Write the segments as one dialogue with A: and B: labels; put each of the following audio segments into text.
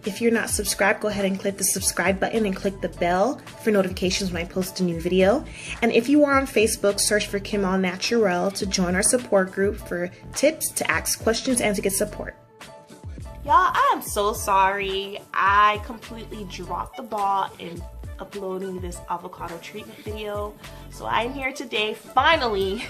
A: If you're not subscribed, go ahead and click the subscribe button and click the bell for notifications when I post a new video. And if you are on Facebook, search for KimAllNaturelle to join our support group for tips, to ask questions, and to get support. Y'all, I am so sorry. I completely dropped the ball in uploading this avocado treatment video. So I'm here today, finally,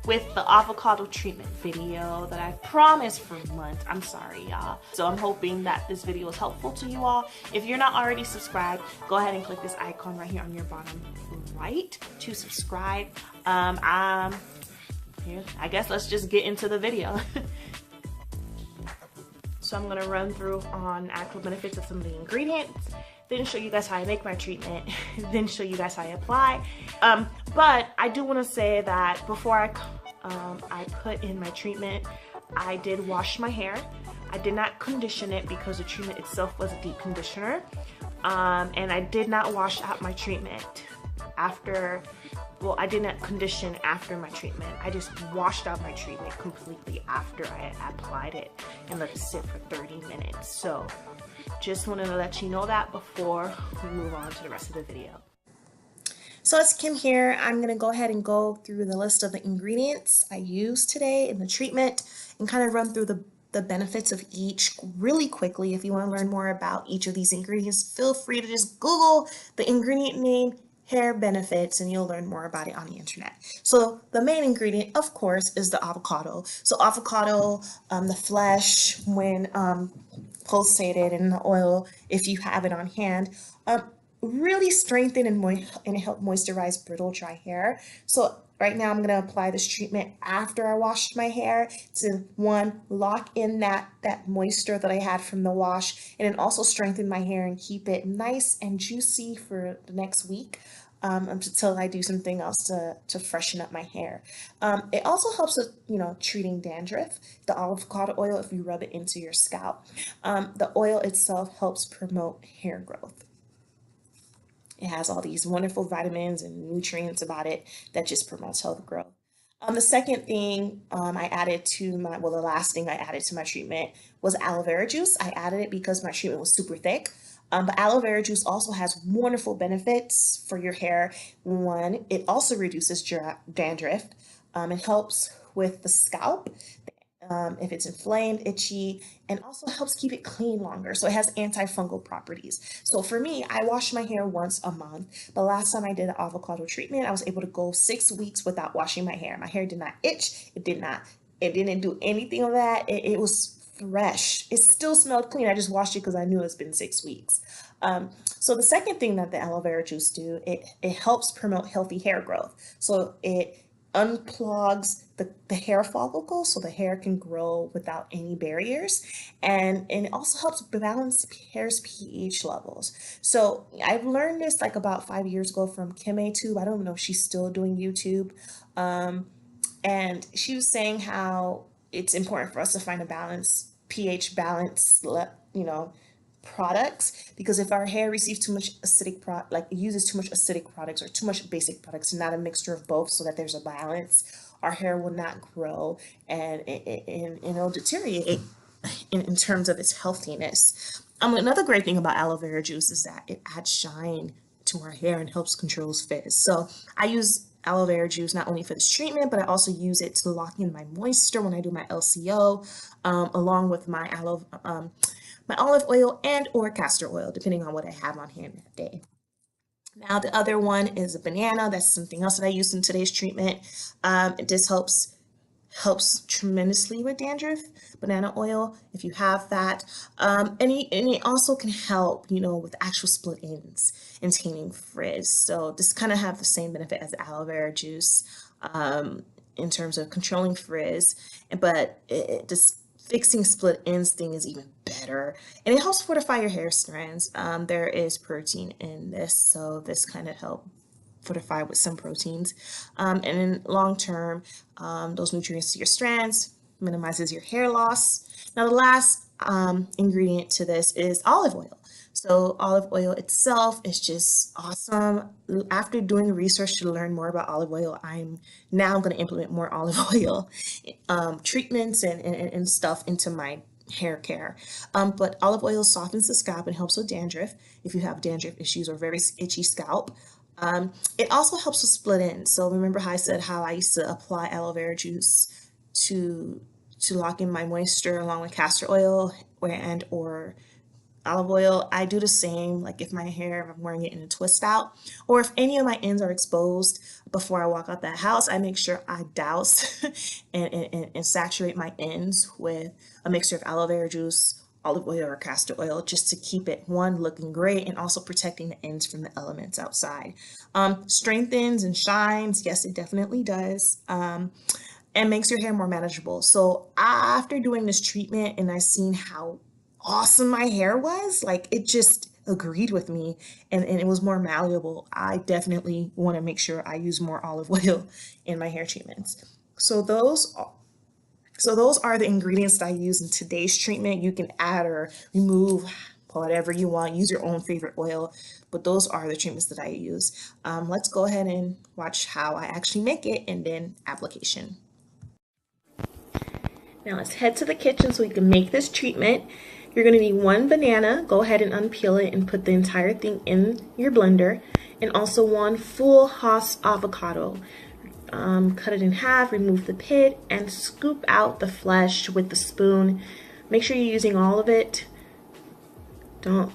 A: with the avocado treatment video that I promised for months. I'm sorry, y'all. So I'm hoping that this video is helpful to you all. If you're not already subscribed, go ahead and click this icon right here on your bottom right to subscribe. I guess let's just get into the video. So I'm gonna run through on actual benefits of some of the ingredients, then show you guys how I make my treatment, then show you guys how I apply. But I do want to say that before I put in my treatment, I did wash my hair. I did not condition it because the treatment itself was a deep conditioner. And I did not wash out my treatment after, well, I did not condition after my treatment. I just washed out my treatment completely after I applied it and let it sit for 30 minutes. So just wanted to let you know that before we move on to the rest of the video. So it's Kim here. I'm going to go ahead and go through the list of the ingredients I used today in the treatment and kind of run through the benefits of each really quickly. If you want to learn more about each of these ingredients, feel free to just Google the ingredient name, hair benefits, and you'll learn more about it on the internet. So the main ingredient, of course, is the avocado. So avocado, the flesh, when pulsated, and the oil, if you have it on hand, really strengthen and help moisturize brittle, dry hair. So right now I'm going to apply this treatment after I washed my hair to, one, lock in that moisture that I had from the wash, and then also strengthen my hair and keep it nice and juicy for the next week until I do something else to freshen up my hair. It also helps with, treating dandruff. The avocado oil, if you rub it into your scalp, the oil itself helps promote hair growth. It has all these wonderful vitamins and nutrients about it that just promotes health growth. The second thing I added to the last thing I added to my treatment was aloe vera juice. I added it because my treatment was super thick. But aloe vera juice also has wonderful benefits for your hair. One, it also reduces dandruff. It helps with the scalp if it's inflamed, itchy, and also helps keep it clean longer. So it has antifungal properties. So for me, I wash my hair once a month. The last time I did an avocado treatment, I was able to go 6 weeks without washing my hair. My hair did not itch. It didn't do anything of that. It was fresh. It still smelled clean. I just washed it because I knew it's been 6 weeks. So the second thing that the aloe vera juice do, it helps promote healthy hair growth. So it unclogs the hair follicle so the hair can grow without any barriers, and it also helps balance hair's pH levels. So I've learned this like about 5 years ago from KimAllNaturelle. I don't know if she's still doing YouTube, and she was saying how it's important for us to find a pH balance, products, because if our hair receives too much acidic uses too much acidic products or too much basic products, not a mixture of both, so that there's a balance, our hair will not grow and it'll deteriorate in terms of its healthiness. Another great thing about aloe vera juice is that it adds shine to our hair and helps control frizz. So I use aloe vera juice not only for this treatment, but I also use it to lock in my moisture when I do my LCO, along with my olive oil and or castor oil, depending on what I have on hand that day. Now the other one is a banana. That's something else that I used in today's treatment. This helps tremendously with dandruff. Banana oil, if you have that, and it also can help, with actual split ends and taming frizz. So this kind of have the same benefit as aloe vera juice in terms of controlling frizz, but this fixing split ends thing is even better, and it helps fortify your hair strands. There is protein in this, so this kind of help fortify with some proteins, and in long term, those nutrients to your strands minimizes your hair loss. Now the last ingredient to this is olive oil. So olive oil itself is just awesome. After doing research to learn more about olive oil, I'm now going to implement more olive oil treatments and stuff into my
B: hair care. But olive oil softens the scalp and helps with dandruff if you have dandruff issues or very itchy scalp. It also helps with split ends. So remember how I said how I used to apply aloe vera juice to lock in my moisture along with castor oil or olive oil. I do the same, like if my hair, if I'm wearing it in a twist out, or if any of my ends are exposed before I walk out that house, I make sure I douse and saturate my ends with a mixture of aloe vera juice, olive oil, or castor oil, just to keep it, one, looking great, and also protecting the ends from the elements outside. Strengthens and shines, yes, it definitely does. And makes your hair more manageable. So after doing this treatment and I seen how awesome my hair was, like it just agreed with me, and it was more malleable. I definitely want to make sure I use more olive oil in my hair treatments. So those are the ingredients that I use in today's treatment. You can add or remove whatever you want, use your own favorite oil, but those are the treatments that I use. Let's go ahead and watch how I actually make it and then application. Now let's head to the kitchen so we can make this treatment. You're going to need 1 banana. Go ahead and unpeel it and put the entire thing in your blender. And also 1 full Hass avocado. Cut it in half, remove the pit, and scoop out the flesh with the spoon. Make sure you're using all of it. Don't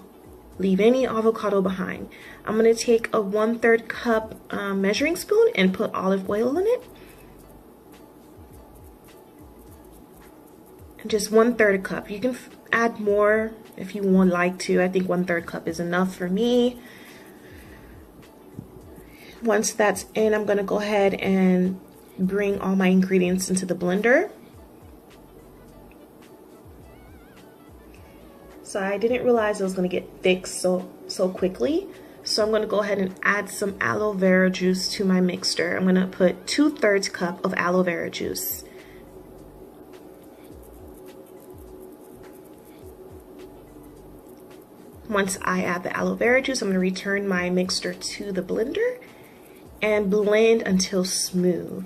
B: leave any avocado behind. I'm going to take a 1/3 cup measuring spoon and put olive oil in it. Just 1/3 cup. You can add more if you would like to. I think 1/3 cup is enough for me. Once that's in, I'm gonna go ahead and bring all my ingredients into the blender. So I didn't realize it was gonna get thick so quickly. So I'm gonna go ahead and add some aloe vera juice to my mixture. I'm gonna put 2/3 cup of aloe vera juice. Once I add the aloe vera juice, I'm going to return my mixture to the blender and blend until smooth.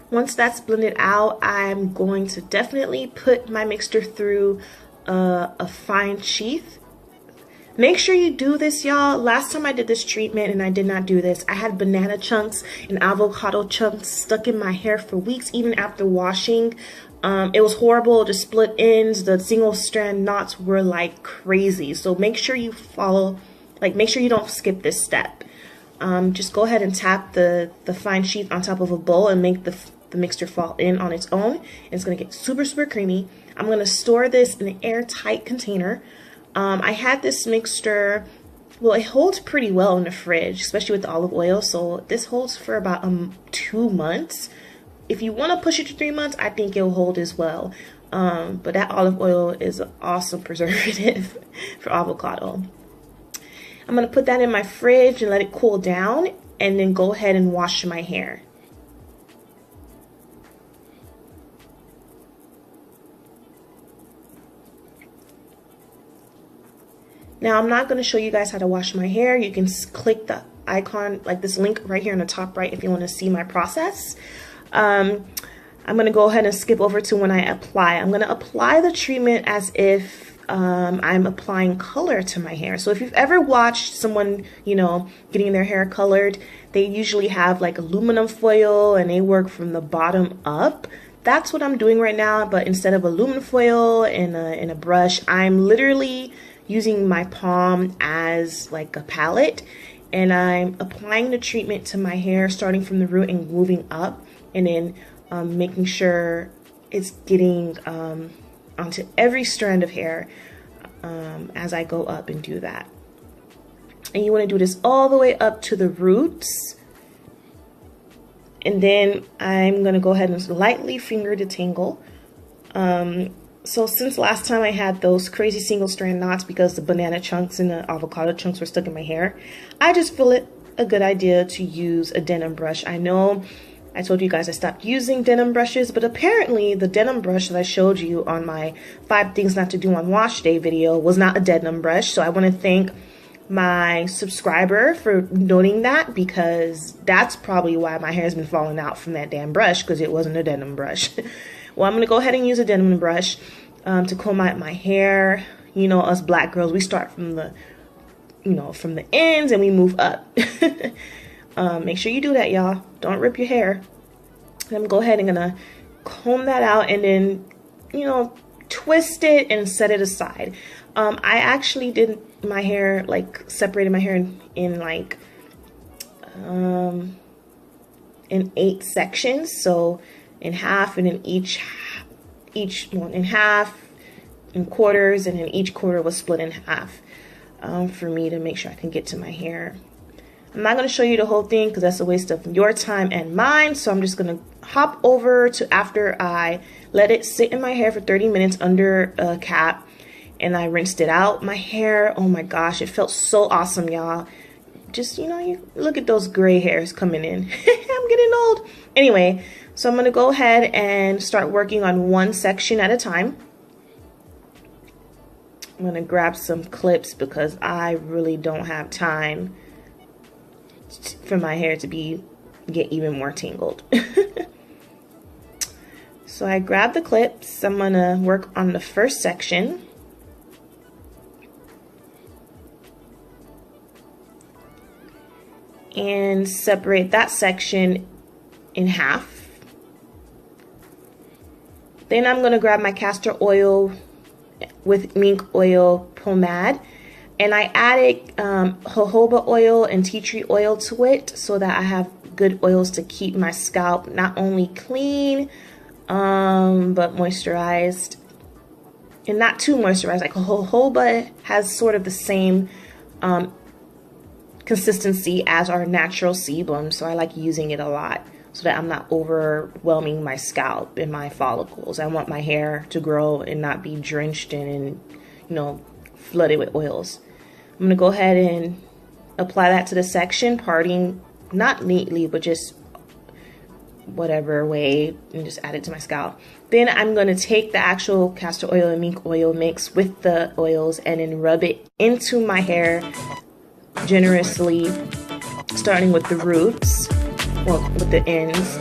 B: Once that's blended out, I'm going to definitely put my mixture through a fine sheath. Make sure you do this, y'all. Last time I did this treatment and I did not do this, I had banana chunks and avocado chunks stuck in my hair for weeks, even after washing. It was horrible. The split ends, the single strand knots were like crazy. So make sure you follow, make sure you don't skip this step. Just go ahead and tap the fine sheath on top of a bowl and make the mixture fall in on its own. And it's gonna get super, super creamy. I'm gonna store this in an airtight container. I had this mixture, well, it holds pretty well in the fridge, especially with the olive oil. So this holds for about 2 months. If you want to push it to 3 months, I think it'll hold as well. But that olive oil is an awesome preservative for avocado. I'm going to put that in my fridge and let it cool down, and then go ahead and wash my hair. Now, I'm not going to show you guys how to wash my hair. You can click the icon, like this link right here in the top right, if you want to see my process. I'm going to go ahead and skip over to when I apply. I'm going to apply the treatment as if I'm applying color to my hair. So if you've ever watched someone, you know, getting their hair colored, they usually have like aluminum foil and they work from the bottom up. That's what I'm doing right now, but instead of aluminum foil and a brush, I'm literally using my palm as like a palette, and I'm applying the treatment to my hair, starting from the root and moving up, and then making sure it's getting onto every strand of hair as I go up and do that. And you want to do this all the way up to the roots. And then I'm going to go ahead and lightly finger detangle. So since last time I had those crazy single strand knots because the banana chunks and the avocado chunks were stuck in my hair, I just feel it a good idea to use a denim brush. I know I told you guys I stopped using denim brushes, but apparently the denim brush that I showed you on my 5 things not to do on wash day video was not a denim brush. So I want to thank my subscriber for noting that, because that's probably why my hair has been falling out from that damn brush, because it wasn't a denim brush. Well, I'm going to go ahead and use a denim brush to comb out my hair. You know, us black girls, we start from the, from the ends and we move up. Make sure you do that, y'all. Don't rip your hair. I'm going to go ahead and gonna comb that out and then, twist it and set it aside. I actually did my hair, like separated my hair in like in 8 sections, so in half, and in each one in half, in quarters, and then each quarter was split in half for me to make sure I can get to my hair. I'm not going to show you the whole thing because that's a waste of your time and mine, so I'm just going to hop over to after I let it sit in my hair for 30 minutes under a cap and I rinsed it out. My hair, oh my gosh, it felt so awesome, y'all. Just, you look at those gray hairs coming in. I'm getting old. Anyway, so I'm going to go ahead and start working on one section at a time. I'm going to grab some clips because I really don't have time for my hair to get even more tangled. So I grabbed the clips. I'm going to work on the first section. And separate that section in half. Then I'm going to grab my castor oil with mink oil pomade, and I added jojoba oil and tea tree oil to it so that I have good oils to keep my scalp not only clean but moisturized, and not too moisturized. Like jojoba has sort of the same consistency as our natural sebum, so I like using it a lot so that I'm not overwhelming my scalp and my follicles. I want my hair to grow and not be drenched in and flooded with oils. I'm gonna go ahead and apply that to the section, parting not neatly but just whatever way, and just add it to my scalp. Then I'm gonna take the actual castor oil and mink oil mix with the oils and then rub it into my hair generously, starting with the roots, well, with the ends.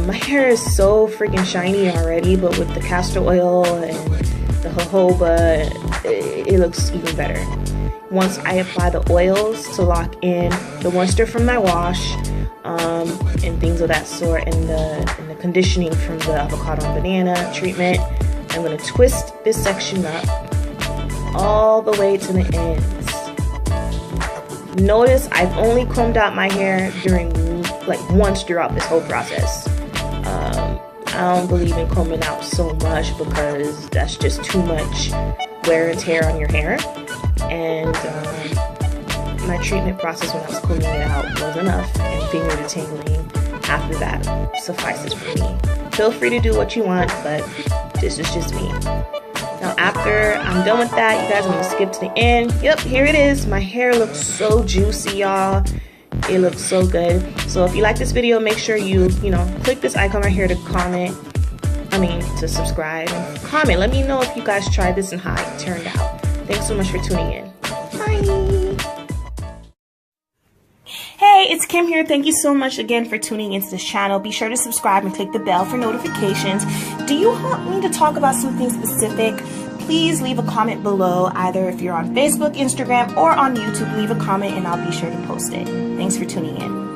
B: My hair is so freaking shiny already, but with the castor oil and the jojoba, it looks even better. Once I apply the oils to lock in the moisture from my wash and things of that sort, and the conditioning from the avocado-banana treatment, I'm going to twist this section up all the way to the ends. Notice I've only combed out my hair once throughout this whole process. I don't believe in combing out so much because that's just too much wear and tear on your hair. And my treatment process when I was combing it out was enough, and finger detangling after that suffices for me. Feel free to do what you want, but this is just me. Now after I'm done with that, you guys, I'm going to skip to the end. Yep, here it is. My hair looks so juicy, y'all. It looks so good. So if you like this video, make sure you, click this icon right here to to subscribe and comment. Let me know if you guys tried this and how it turned out. Thanks so much for tuning in. Bye. Hey, it's Kim here. Thank you so much again for tuning into this channel. Be sure to subscribe and click the bell for notifications. Do you want me to talk about something specific? Please leave a comment below, either if you're on Facebook, Instagram, or on YouTube. Leave a comment and I'll be sure to post it. Thanks for tuning in.